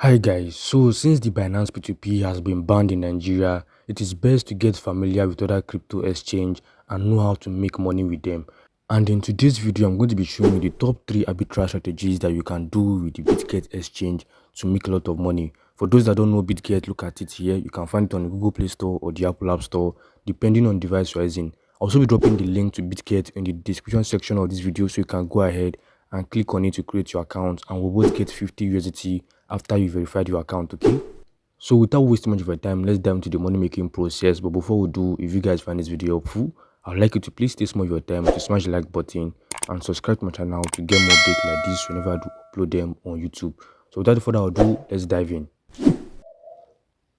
Hi guys, so since the Binance P2P has been banned in Nigeria, it is best to get familiar with other crypto exchange and know how to make money with them. And in today's video, I'm going to be showing you the top 3 arbitrage strategies that you can do with the Bitget Exchange to make a lot of money. For those that don't know Bitget, look at it here. You can find it on the Google Play Store or the Apple App Store, depending on device you're using. I'll also be dropping the link to Bitget in the description section of this video, so you can go ahead and click on it to create your account, and we'll both get 50 USDT after you verified your account, okay? So without wasting much of your time, let's dive into the money making process. But before we do, if you guys find this video helpful, I'd like you to please take some of your time to smash the like button and subscribe to my channel to get more updates like this whenever I do upload them on YouTube. So without further ado, let's dive in.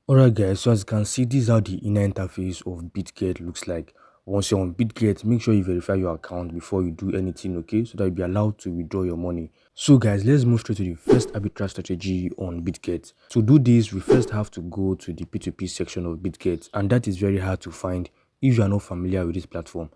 Alright guys, so as you can see, this is how the inner interface of Bitget looks like. Once you're on Bitget, make sure you verify your account before you do anything, okay? So that you'll be allowed to withdraw your money. So guys, let's move straight to the first arbitrage strategy on Bitget. To do this, we first have to go to the P2P section of Bitget, and that is very hard to find if you are not familiar with this platform.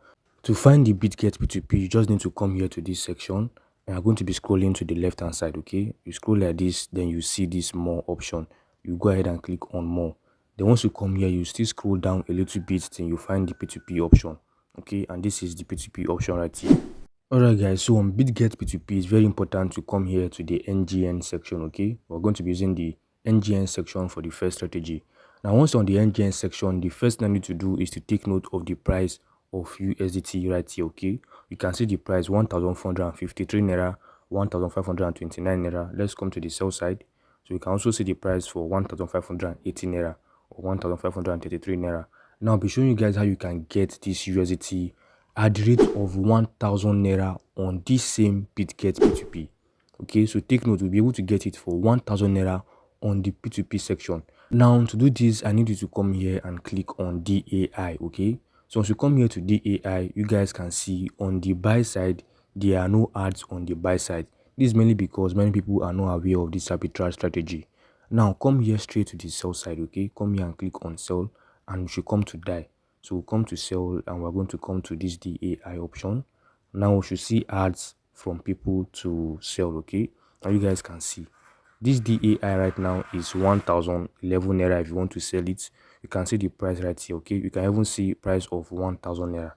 To find the Bitget P2P, you just need to come here to this section, and you're going to be scrolling to the left hand side, okay? You scroll like this, then you see this more option. You go ahead and click on more. Then once you come here, you still scroll down a little bit, then you find the P2P option, okay? And this is the P2P option right here. Alright guys, so on Bitget P2P, it's very important to come here to the NGN section, okay? We're going to be using the NGN section for the first strategy. Now once on the NGN section, the first thing I need to do is to take note of the price of USDT right here, okay? You can see the price 1,453 naira, 1,529 naira. Let's come to the sell side. So you can also see the price for 1,580 naira or 1,533 naira. Now I'll be showing you guys how you can get this USDT at the rate of 1,000 naira on this same Bitget P2P. Okay, so take note, we'll be able to get it for 1,000 naira on the P2P section. Now to do this, I need you to come here and click on DAI, okay? So once you come here to DAI, you guys can see on the buy side, there are no ads on the buy side. This is mainly because many people are not aware of this arbitrage strategy. Now come here straight to the sell side, okay? Come here and click on sell, and you should come to DAI. So we'll come to sell, and we're going to come to this DAI option. Now we should see ads from people to sell, okay? And you guys can see this DAI right now is 1,011 naira. If you want to sell it, you can see the price right here, okay? You can even see price of 1,000 naira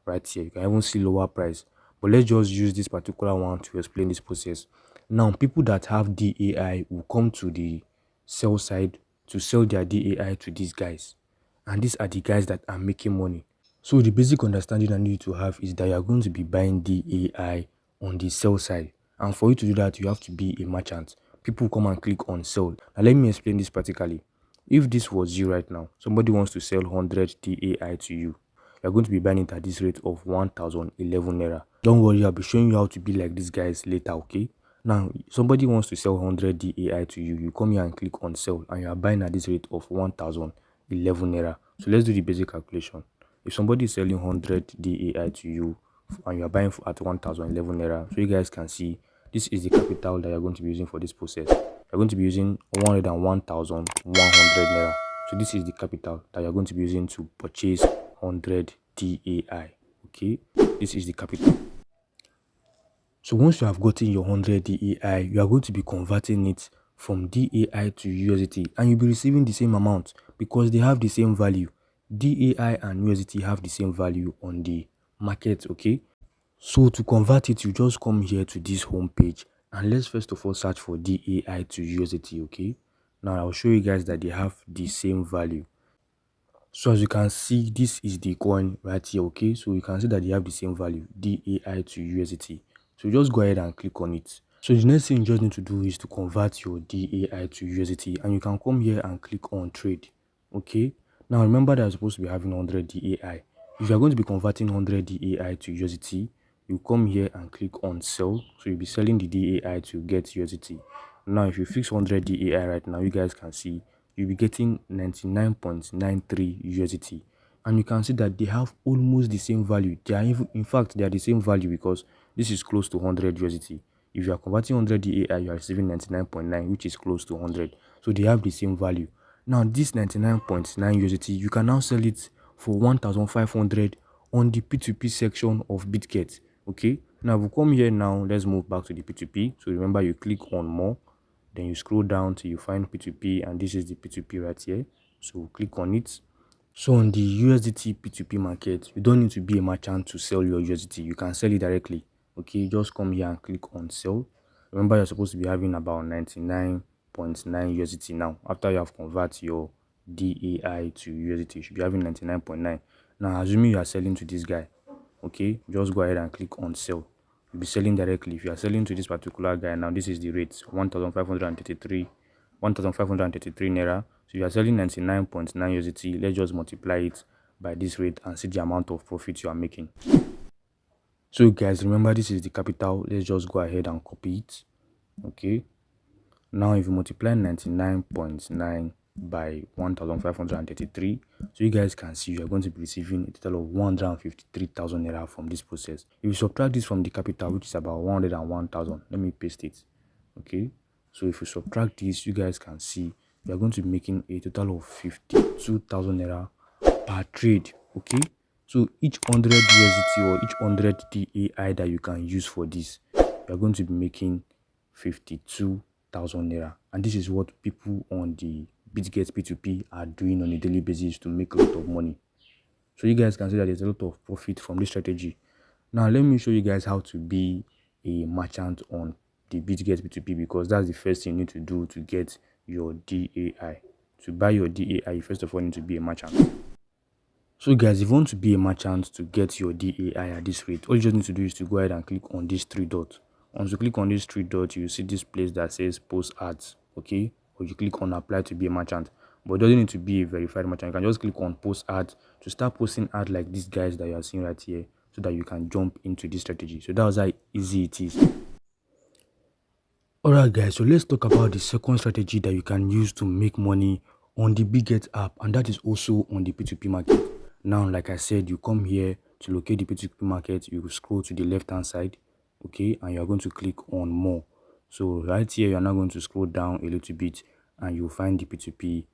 right here. You can even see lower price, but let's just use this particular one to explain this process. Now people that have DAI will come to the sell side to sell their DAI to these guys, and these are the guys that are making money. So the basic understanding I need you to have is that you are going to be buying DAI on the sell side, and for you to do that, you have to be a merchant. People come and click on sell. Now let me explain this practically. If this was you right now, somebody wants to sell 100 DAI to you, you're going to be buying it at this rate of 1,011 naira. Don't worry, I'll be showing you how to be like these guys later, okay? Now somebody wants to sell 100 DAI to you, you come here and click on sell, and you are buying at this rate of 1,011 naira. So let's do the basic calculation. If somebody is selling 100 DAI to you and you are buying at 1,011 naira, so you guys can see this is the capital that you're going to be using for this process. You're going to be using 101,100 naira. So this is the capital that you're going to be using to purchase 100 DAI. Okay, this is the capital. So once you have gotten your 100 DAI, you are going to be converting it from DAI to USDT, and you'll be receiving the same amount because they have the same value. DAI and USDT have the same value on the market, okay? So to convert it, you just come here to this home page, and let's first of all search for DAI to USDT, okay? Now I'll show you guys that they have the same value. So as you can see, this is the coin right here, okay? So you can see that they have the same value, DAI to USDT. So just go ahead and click on it. So the next thing you just need to do is to convert your DAI to USDT, and you can come here and click on trade, okay? Now remember that you're supposed to be having 100 DAI. If you're going to be converting 100 DAI to USDT, you come here and click on sell. So you'll be selling the DAI to get USDT. Now if you fix 100 DAI right now, you guys can see you'll be getting 99.93 USDT, and you can see that they have almost the same value. They are even, in fact, they are the same value because this is close to 100 USDT. If you are converting 100 DAI, you are receiving 99.9, which is close to 100. So they have the same value. Now this 99.9 USDT, you can now sell it for 1,500 on the P2P section of Bitget. Okay, now we'll come here now. Let's move back to the P2P. So remember, you click on more, then you scroll down till you find P2P, and this is the P2P right here. So click on it. So on the USDT P2P market, you don't need to be a merchant to sell your USDT. You can sell it directly. Okay, just come here and click on sell. Remember, you're supposed to be having about 99.9 USDT now. After you have converted your DAI to USDT, you should be having 99.9. Now, assuming you are selling to this guy, okay, just go ahead and click on sell. You'll be selling directly. If you are selling to this particular guy, now this is the rate, 1,533 naira. So you are selling 99.9 USDT. Let's just multiply it by this rate and see the amount of profit you are making. So guys, remember, this is the capital. Let's just go ahead and copy it. Okay, now if you multiply 99.9 by 1,533, so you guys can see you are going to be receiving a total of 153,000 naira from this process. If you subtract this from the capital, which is about 101,000, let me paste it. Okay, so if you subtract this, you guys can see you are going to be making a total of 52,000 naira per trade. Okay, so each 100 USDT or each 100 DAI that you can use for this, you are going to be making 52,000 naira, and this is what people on the Bitget P2P are doing on a daily basis to make a lot of money. So you guys can see that there's a lot of profit from this strategy. Now let me show you guys how to be a merchant on the Bitget P2P, because that's the first thing you need to do to get your DAI. To buy your DAI, you first of all need to be a merchant. So guys, if you want to be a merchant to get your DAI at this rate, all you just need to do is to go ahead and click on these three dots. Once you click on these three dots, you see this place that says post ads. Okay, or you click on apply to be a merchant, but it doesn't need to be a verified merchant. You can just click on post ads to start posting ads like these guys that you are seeing right here, so that you can jump into this strategy. So that's how easy it is. Alright guys, so let's talk about the second strategy that you can use to make money on the Bitget app, and that is also on the P2P market. Now, like I said, you come here to locate the P2P market, you scroll to the left hand side, okay, and you are going to click on more. So right here, you are now going to scroll down a little bit and you'll find the P2P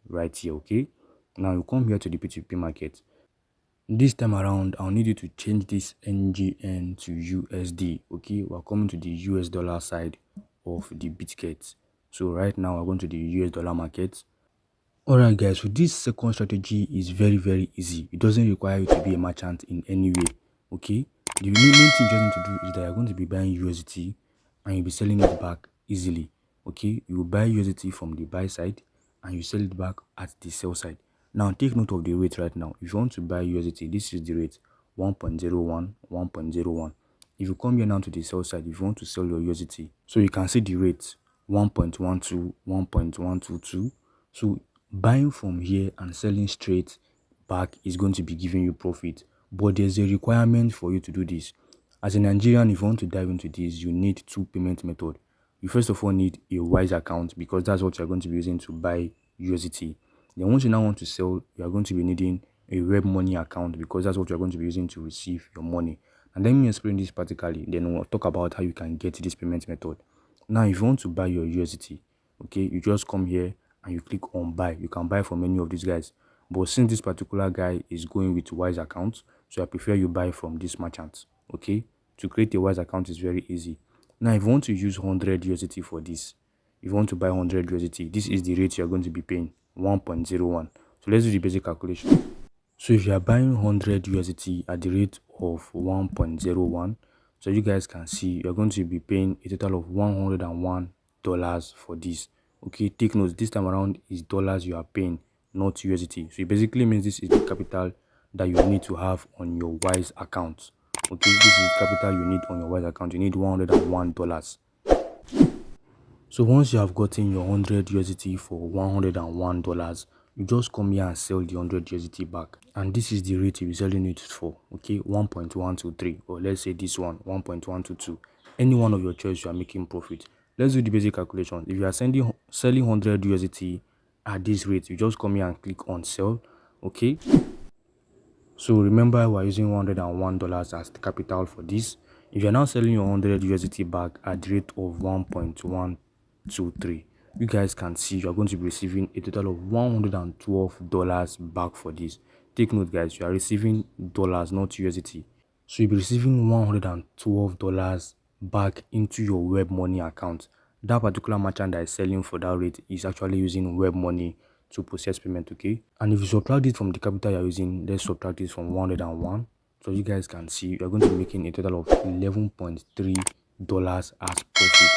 right here. Okay, now you come here to the P2P market. This time around, I'll need you to change this NGN to USD. Okay, we're coming to the US dollar side of the Bitget. So right now we're going to the US dollar market. Alright guys, so this second strategy is very easy. It doesn't require you to be a merchant in any way. Okay, the main thing you just need to do is that you're going to be buying USDT and you'll be selling it back easily. Okay, you will buy USDT from the buy side and you sell it back at the sell side. Now take note of the rate right now. If you want to buy USDT, this is the rate, 1.01, 1.01. If you come here now to the sell side, if you want to sell your USDT, so you can see the rate, 1.12, 1.122. So buying from here and selling straight back is going to be giving you profit, but there's a requirement for you to do this. As a Nigerian, if you want to dive into this, you need two payment methods. You first of all need a Wise account, because that's what you're going to be using to buy USDT. Then once you now want to sell, you are going to be needing a Web Money account, because that's what you're going to be using to receive your money. And let me explain this practically, then we'll talk about how you can get this payment method. Now if you want to buy your USDT, okay, you just come here and you click on buy. You can buy from any of these guys, but since this particular guy is going with Wise account, so I prefer you buy from this merchant. Okay, to create a Wise account is very easy. Now if you want to use 100 USDT for this, if you want to buy 100 USDT, this is the rate you're going to be paying, 1.01. So let's do the basic calculation. So if you are buying 100 USDT at the rate of 1.01, so you guys can see you're going to be paying a total of $101 for this. Okay, take note, this time around is dollars you are paying, not USDT. So it basically means this is the capital that you need to have on your Wise account. Okay, this is the capital you need on your Wise account. You need $101. So once you have gotten your 100 USDT for $101, you just come here and sell the 100 USDT back, and this is the rate you'll be selling it for. Okay, 1.123, or let's say this one, 1.122. Any one of your choice, you are making profit. Let's do the basic calculation. If you are selling 100 USDT at this rate, you just come here and click on sell. Okay, so remember we're using $101 as the capital for this. If you're now selling your 100 USDT back at the rate of 1.123, you guys can see you're going to be receiving a total of $112 back for this. Take note guys, you are receiving dollars, not USDT. So you'll be receiving $112 back into your Web Money account. that particular merchant that is selling for that rate is actually using web money to process payment, okay? And if you subtract it from the capital you're using, let's subtract it from 101. So you guys can see you're going to be making a total of $11.3 as profit.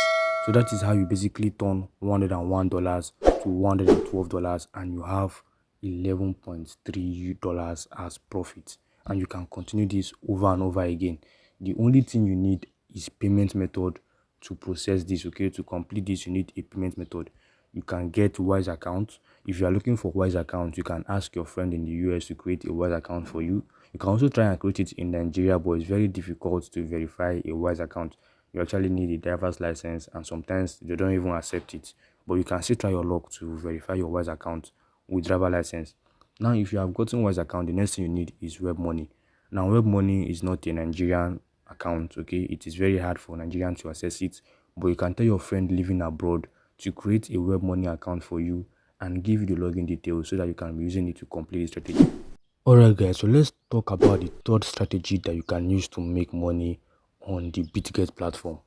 So that is how you basically turn $101 to $112, and you have $11.3 as profit. And you can continue this over and over again. The only thing you need is payment method to process this, okay? To complete this, you need a payment method. You can get Wise account. If you are looking for Wise account, you can ask your friend in the US to create a Wise account for you. You can also try and create it in Nigeria, but it's very difficult to verify a Wise account. You actually need a driver's license, and sometimes they don't even accept it. But you can still try your luck to verify your Wise account with driver license. Now, if you have gotten Wise account, the next thing you need is web money. Now, web money is not a Nigerian account, okay? It is very hard for Nigerians to access it, but you can tell your friend living abroad to create a web money account for you and give you the login details so that you can be using it to complete the strategy. Alright guys, so let's talk about the third strategy that you can use to make money on the Bitget platform.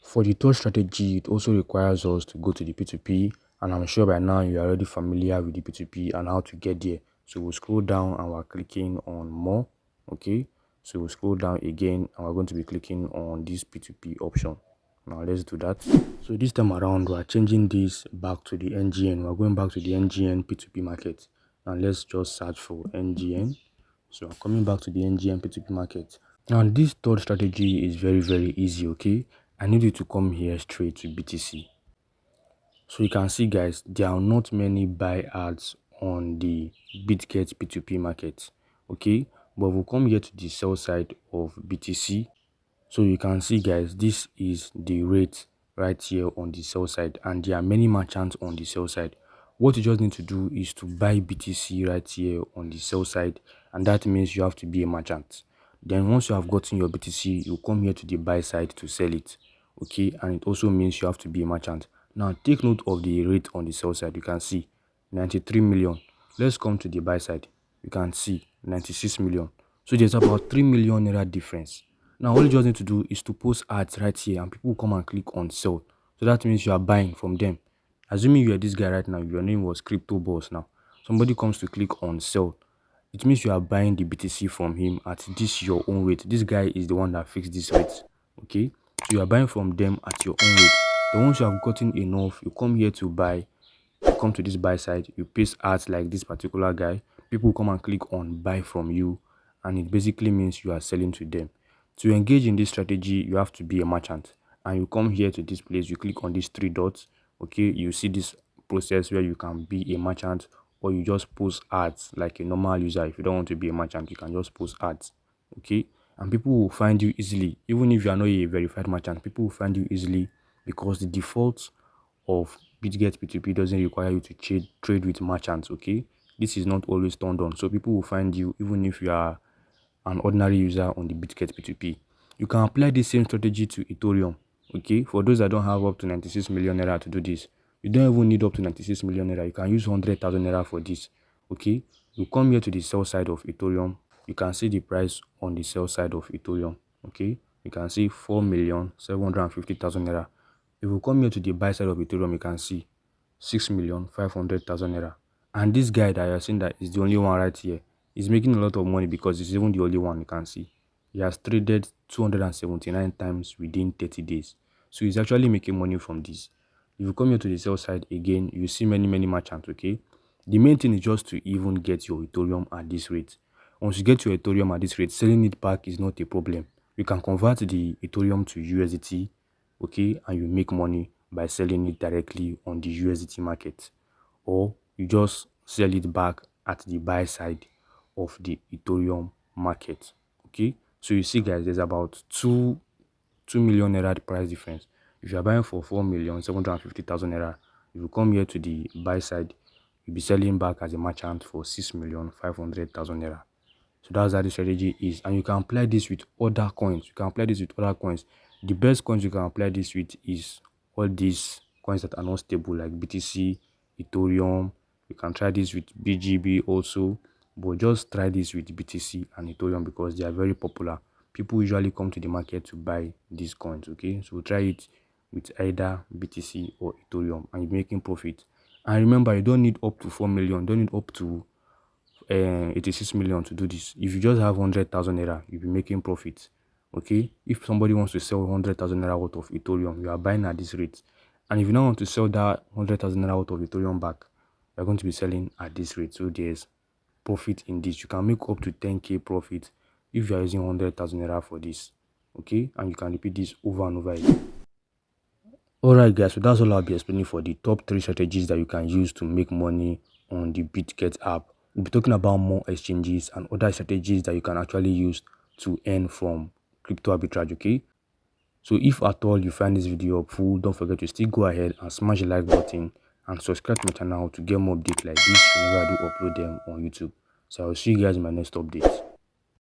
For the third strategy, it also requires us to go to the P2P, and I'm sure by now you are already familiar with the P2P and how to get there. So we'll scroll down and we're clicking on more, okay? So we'll scroll down again and we're going to be clicking on this P2P option. Now let's do that. So this time around, we're changing this back to the NGN. We're going back to the NGN P2P market. Now let's just search for NGN. So I'm coming back to the NGN P2P market. Now this third strategy is very easy, okay? I need you to come here straight to BTC. So you can see guys, there are not many buy ads on the Bitget P2P market, okay? But we'll come here to the sell side of BTC. So you can see guys, this is the rate right here on the sell side, and there are many merchants on the sell side. What you just need to do is to buy BTC right here on the sell side, and that means you have to be a merchant. Then once you have gotten your BTC, you come here to the buy side to sell it, okay? And it also means you have to be a merchant. Now take note of the rate on the sell side. You can see 93 million. Let's come to the buy side. You can see 96 million. So there's about 3 million naira difference. Now all you just need to do is to post ads right here, and people will come and click on sell. So that means you are buying from them. Assuming you are this guy right now, your name was Crypto Boss. Now somebody comes to click on sell, it means you are buying the BTC from him at this your own rate. This guy is the one that fixed this rate, okay? So you are buying from them at your own rate. Then once you have gotten enough, you come here to buy. You come to this buy side, you paste ads like this particular guy. People come and click on buy from you, and it basically means you are selling to them. To engage in this strategy, you have to be a merchant, and you come here to this place, you click on these three dots, okay? You see this process where you can be a merchant, or you just post ads like a normal user. If you don't want to be a merchant, you can just post ads, okay? And people will find you easily. Even if you are not a verified merchant, people will find you easily, because the default of Bitget P2P doesn't require you to trade with merchants, okay? This is not always turned on, so people will find you even if you are an ordinary user on the Bitget P2P. You can apply the same strategy to Ethereum, okay? For those that don't have up to 96 million naira to do this, you don't even need up to 96 million naira. You can use 100,000 naira for this, okay? You come here to the sell side of Ethereum. You can see the price on the sell side of Ethereum, okay? You can see 4,750,000 naira. If you come here to the buy side of Ethereum, you can see 6,500,000 naira. And this guy that you're seeing that is the only one right here is making a lot of money, because it's even the only one. You can see he has traded 279 times within 30 days. So he's actually making money from this. If you come here to the sell side again, you see many merchants, okay? The main thing is just to even get your Ethereum at this rate. Once you get your Ethereum at this rate, selling it back is not a problem. You can convert the Ethereum to USDT, okay, and you make money by selling it directly on the USDT market, or you just sell it back at the buy side of the Ethereum market, okay? So you see guys, there's about 2 million naira price difference. If you are buying for 4,750,000 naira, if you come here to the buy side, you'll be selling back as a merchant for 6,500,000 naira. So that's how the strategy is, and you can apply this with other coins. The best coins you can apply this with is all these coins that are not stable, like BTC, Ethereum. You can try this with BGB also, but just try this with BTC and Ethereum because they are very popular. People usually come to the market to buy these coins, okay? So try it with either BTC or Ethereum, and you're making profit. And remember, you don't need up to 4 million, you don't need up to 86 million to do this. If you just have 100,000 naira, you'll be making profit. Okay, if somebody wants to sell 100,000 naira worth of Ethereum, you are buying at this rate. And if you don't want to sell that 100,000 naira worth of Ethereum back, you're going to be selling at this rate. So there's profit in this. You can make up to 10k profit if you are using 100,000 naira for this. Okay, and you can repeat this over and over again. Alright guys, so that's all I'll be explaining for the top 3 strategies that you can use to make money on the Bitget app. We'll be talking about more exchanges and other strategies that you can actually use to earn from crypto arbitrage. Okay, so if at all you find this video helpful, don't forget to still go ahead and smash the like button and subscribe to my channel to get more updates like this whenever I do upload them on YouTube. So I'll see you guys in my next update.